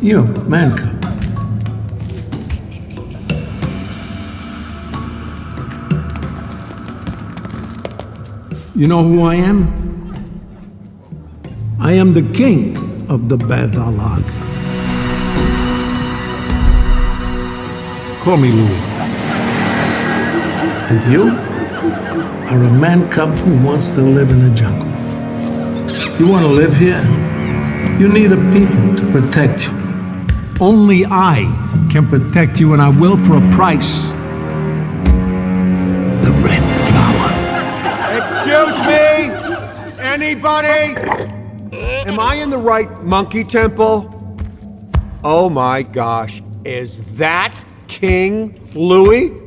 You, man cub. You know who I am? I am the king of the Badalan. Call me Louis. And you are a man cub who wants to live in the jungle. You want to live here? You need a people to protect you. Only I can protect you, and I will for a price. The red flower. Excuse me? Anybody? Am I in the right monkey temple? Oh my gosh, is that King Louis?